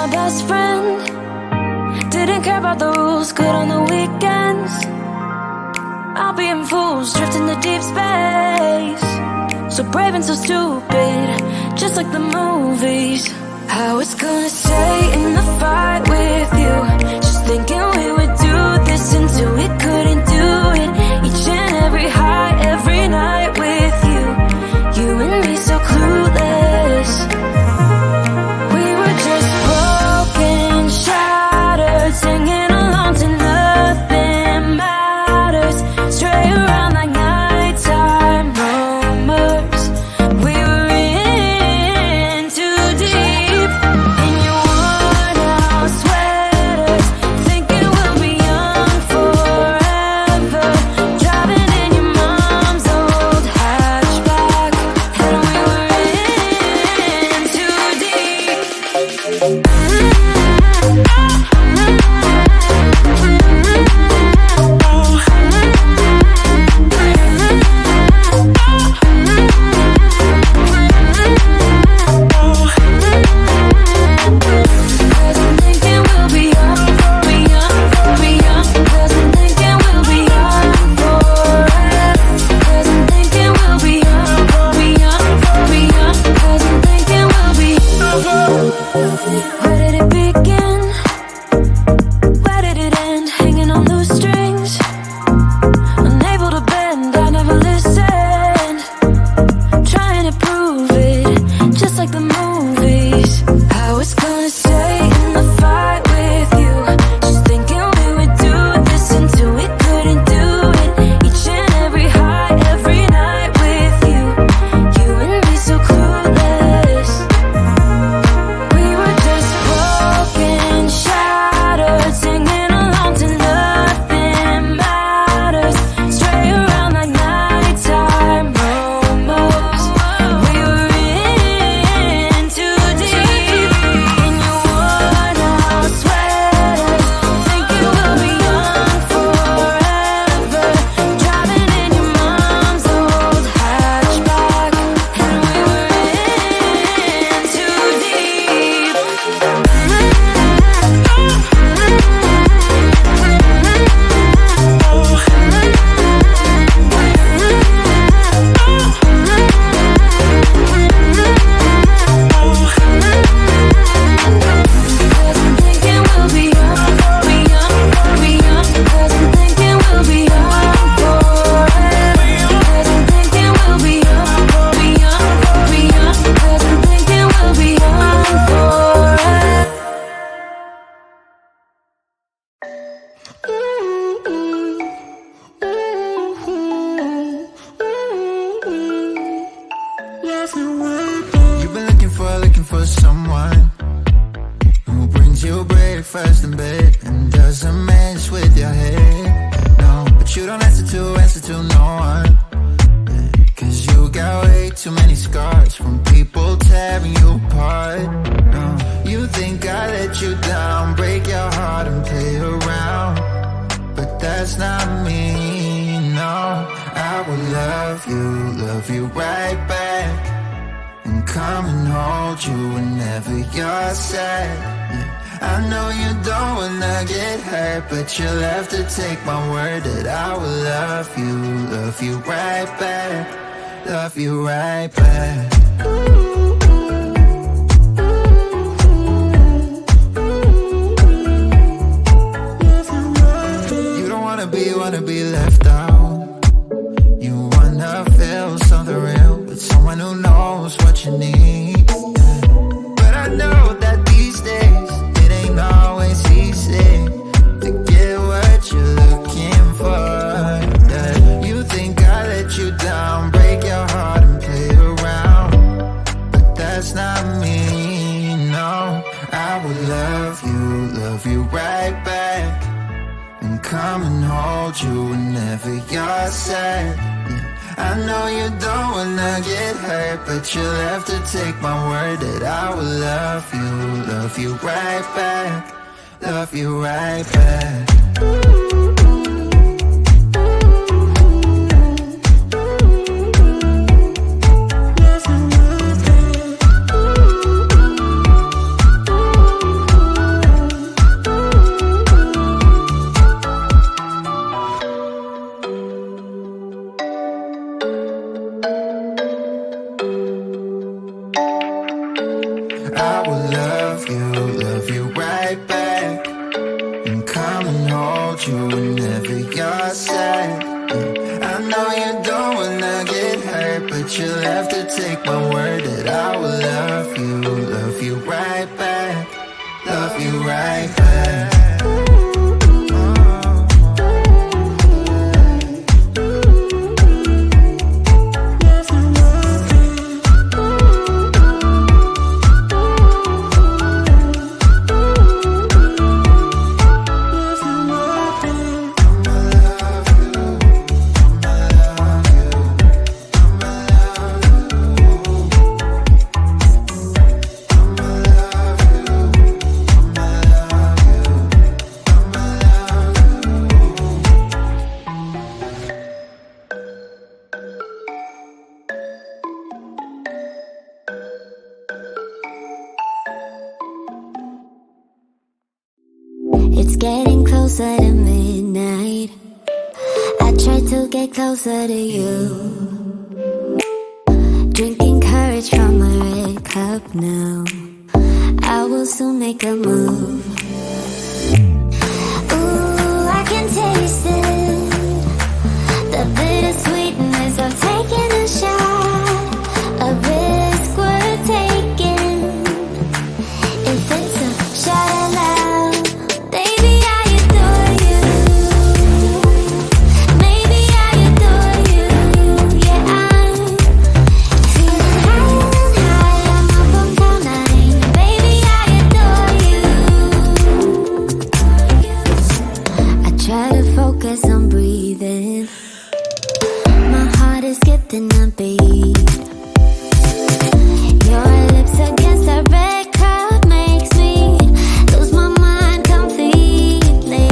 my best friend. Didn't care about the rules, good on the weekends. I'll be in fools, drifting to deep space. So brave and so stupid, just like the movies. I was gonna stay in the fight with you, just thinking we would do this until we couldn't do it. Each and every high, every night with you, you and me so clueless. We were just broken, shattered, singing along to nothing matters. Stray around like nighttime rumors. We were in too deep. In your worn out sweaters, thinking we'll be young forever. Driving in your mom's old hatchback, and we were in too deep. Cause I'm thinking we'll be young, be young, be young. Cause I'm thinking we'll be young forever. Cause I'm thinking we'll be young, be young, be young. Cause I'm thinking we'll be young. Where did it begin? Where did it end? Hanging on loose strings, unable to bend. I never listened, trying to prove it, just like the movies. I was gonna stay in the fight with you, just thinking we would do this until we couldn't do it. Each and every high, every night with you, you and me so clueless. We were just broken, shattered, singing along to nothing matters. Stray around like nighttime rumors. We were in too deep. In your worn out sweaters, thinking we'll be young forever. Driving in your mom's old hatchback, and we were in too deep. Cause I'm thinking we'll be young, be young, be young. Cause I'm thinking we'll be young forever. Cause I'm thinking we'll be young, be young, be young. Cause I'm thinking we'll be young forever. You've been looking for someone who brings you breakfast in bed and doesn't mess with your head. No, but you don't answer to no one. Cause you got way too many scars from people tearing you apart. No, you think I let you down, break your heart and play around. But that's not me, no. I will love you right back, and come and hold you whenever you're sad. Yeah, I know you don't wanna get hurt, but you'll have to take my word that I will love you right back, love you right back. You don't wanna be left out. You wanna feel something real with someone who knows what you need. But I know that these days it ain't always easy to get what you're looking for. Yeah. You think I let you down, break your heart and play around, but that's not me, no. I will love you right back, and come and hold you whenever you're sad. Yeah. I know you don't wanna get hurt, but you'll have to take my word that I will love you right back, love you right back. I said. I know you don't wanna get hurt, but you'll have to take my word that I will love you right back, love you right back. It's getting closer to midnight. I try to get closer to you. Drinking courage from a red cup now. I will soon make a move. Ooh, I can taste it. The bittersweetness of taking a shot. A risk worth taking. If it's a shot at love, baby, I adore you. Maybe I adore you. Yeah, I'm feeling higher and higher. I'm up on cloud nine. Baby, I adore you. I try to focus on breathing. My heart is skipping a beat. Your lips against the red cup makes me lose my mind completely.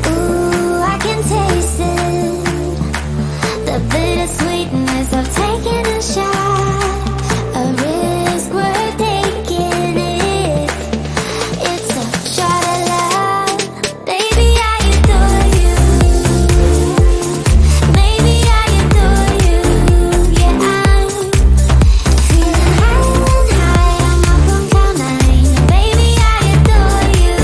Ooh, I can taste it. The bittersweetness of taking a shot. A risk worth taking it. It's a shot at love. Baby, I adore you. Maybe I adore you. Yeah, I'm feeling higher and higher. I'm up on cloud nine. Baby, I adore you.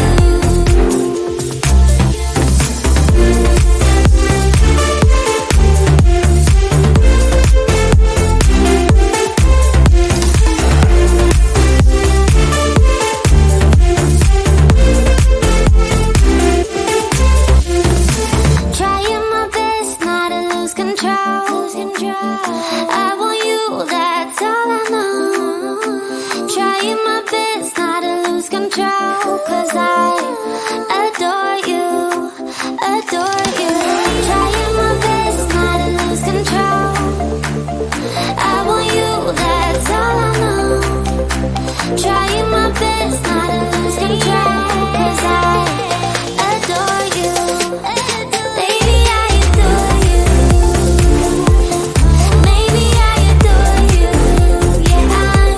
Trying my best not to lose control. I want you, that's all I know. Trying my best not to lose control. 'Cause I adore you, adore you. Trying my best not to lose control. I want you, that's all I know. Trying my best not to lose control. 'Cause I adore you. Baby, I adore you. Maybe I adore you. Yeah, I'm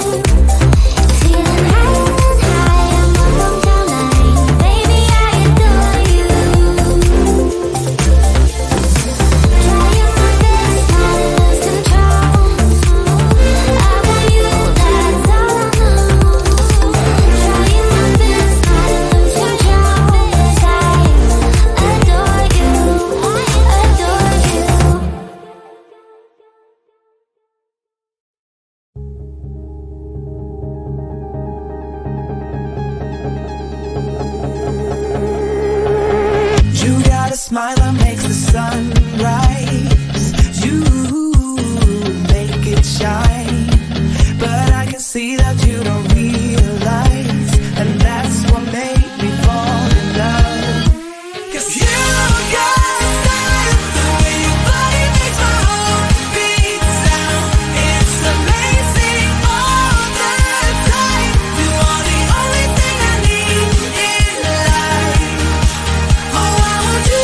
feeling higher and higher. I'm up on cloud nine. Baby, I adore you. Trying my best not to lose control. I want you, that's all I know. Trying my best not to lose control. 'Cause I adore you, adore you. You got a smile that makes the sun rise. You make it shine. But I can see that you don't realize. And that's what made me fall in love. 'Cause you got a style, the way your body makes my heart beat sound. It's amazing all the time. You are the only thing I need in life. Oh, I want you.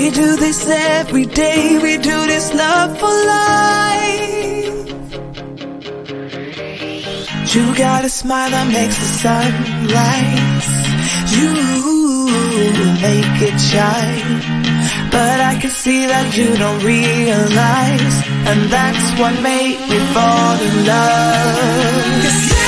We do this every day, we do this love for life. You got a smile that makes the sun rise. You make it shine, but I can see that you don't realize, and that's what made me fall in love. 'Cause